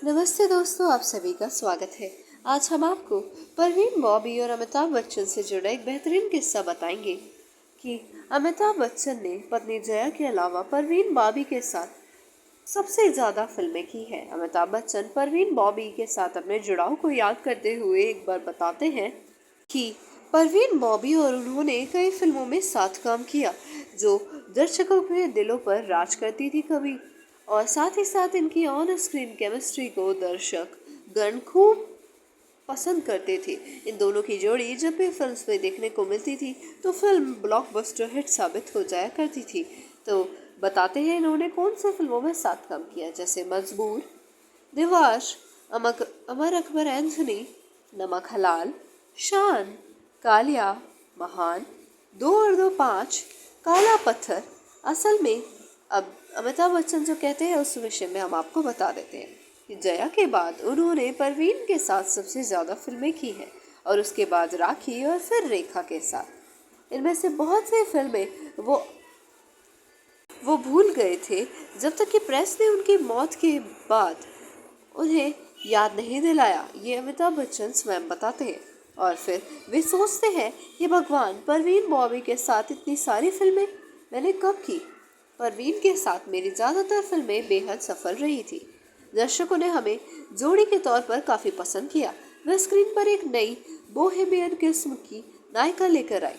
नमस्ते दोस्तों, आप सभी का स्वागत है। आज हम आपको परवीन बॉबी और अमिताभ बच्चन से जुड़ा एक बेहतरीन किस्सा बताएंगे कि अमिताभ बच्चन ने पत्नी जया के अलावा परवीन बॉबी के साथ सबसे ज़्यादा फिल्में की हैं। अमिताभ बच्चन परवीन बॉबी के साथ अपने जुड़ाव को याद करते हुए एक बार बताते हैं कि परवीन बॉबी और उन्होंने कई फिल्मों में साथ काम किया जो दर्शकों के दिलों पर राज करती थी कभी, और साथ ही साथ इनकी ऑन स्क्रीन केमिस्ट्री को दर्शक गण खूब पसंद करते थे। इन दोनों की जोड़ी जब भी फिल्म में देखने को मिलती थी तो फिल्म ब्लॉकबस्टर हिट साबित हो जाया करती थी। तो बताते हैं इन्होंने कौन से फिल्मों में साथ काम किया, जैसे मजबूर, दीवार, अमर अकबर एंथनी, नमक हलाल, शान, कालिया, महान, दो और दो पाँच, काला पत्थर। असल में अब अमिताभ बच्चन जो कहते हैं उस विषय में हम आपको बता देते हैं कि जया के बाद उन्होंने परवीन के साथ सबसे ज़्यादा फिल्में की हैं और उसके बाद राखी और फिर रेखा के साथ। इनमें से बहुत सी फिल्में वो भूल गए थे जब तक कि प्रेस ने उनकी मौत के बाद उन्हें याद नहीं दिलाया। ये अमिताभ बच्चन स्वयं बताते हैं। और फिर वे सोचते हैं कि भगवान, परवीन बॉबी के साथ इतनी सारी फिल्में मैंने कब की। परवीन के साथ मेरी ज़्यादातर फिल्में बेहद सफल रही थी। दर्शकों ने हमें जोड़ी के तौर पर काफ़ी पसंद किया। वह स्क्रीन पर एक नई बोहेमियन किस्म की नायिका लेकर आई।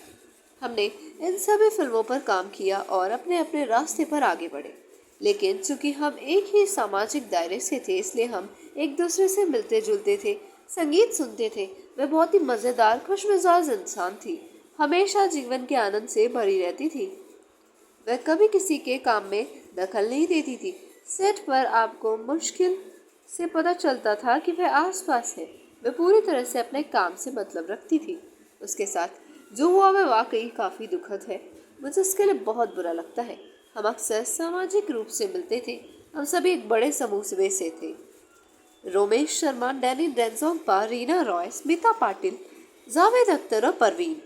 हमने इन सभी फिल्मों पर काम किया और अपने अपने रास्ते पर आगे बढ़े। लेकिन चूंकि हम एक ही सामाजिक दायरे से थे, इसलिए हम एक दूसरे से मिलते जुलते थे, संगीत सुनते थे। वह बहुत ही मज़ेदार, खुशमिजाज इंसान थी, हमेशा जीवन के आनंद से भरी रहती थी। वह कभी किसी के काम में दखल नहीं देती थी। सेट पर आपको मुश्किल से पता चलता था कि वह आसपास है। वह पूरी तरह से अपने काम से मतलब रखती थी। उसके साथ जो हुआ वह वाकई काफ़ी दुखद है। मुझे इसके लिए बहुत बुरा लगता है। हम अक्सर सामाजिक रूप से मिलते थे। हम सभी एक बड़े समूह से थे। रोमेश शर्मा, डैनी डेंजोंगपा, रीना रॉय, स्मिता पाटिल, जावेद अख्तर और परवीन।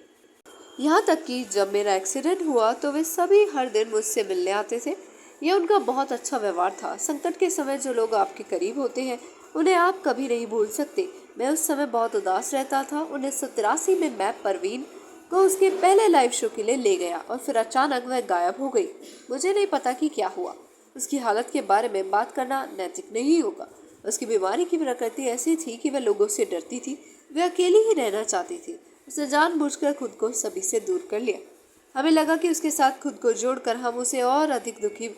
यहाँ तक कि जब मेरा एक्सीडेंट हुआ तो वे सभी हर दिन मुझसे मिलने आते थे। यह उनका बहुत अच्छा व्यवहार था। संकट के समय जो लोग आपके करीब होते हैं उन्हें आप कभी नहीं भूल सकते। मैं उस समय बहुत उदास रहता था। 1983 में मैं परवीन को उसके पहले लाइव शो के लिए ले गया और फिर अचानक वह गायब हो गई। मुझे नहीं पता कि क्या हुआ। उसकी हालत के बारे में बात करना नैतिक नहीं होगा। उसकी बीमारी की प्रकृति ऐसी थी कि वह लोगों से डरती थी। वह अकेली ही रहना चाहती थी। उसने जानबूझकर खुद को सभी से दूर कर लिया। हमें लगा कि उसके साथ खुद को जोड़कर हम उसे और अधिक दुखी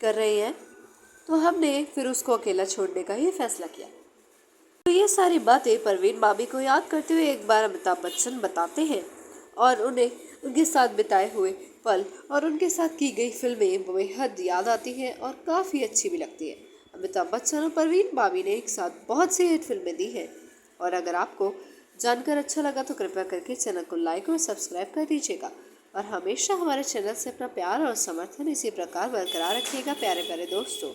कर रहे हैं, तो हमने फिर उसको अकेला छोड़ने का ही फैसला किया। तो ये सारी बातें परवीन बॉबी को याद करते हुए एक बार अमिताभ बच्चन बताते हैं और उन्हें उनके साथ बिताए हुए पल और उनके साथ की गई फिल्में बेहद याद आती हैं और काफ़ी अच्छी भी लगती है। अमिताभ बच्चन और परवीन बॉबी ने एक साथ बहुत सी हिट फिल्में दी हैं। और अगर आपको जानकर अच्छा लगा तो कृपया करके चैनल को लाइक और सब्सक्राइब कर दीजिएगा और हमेशा हमारे चैनल से अपना प्यार और समर्थन इसी प्रकार बरकरार रखिएगा प्यारे प्यारे दोस्तों।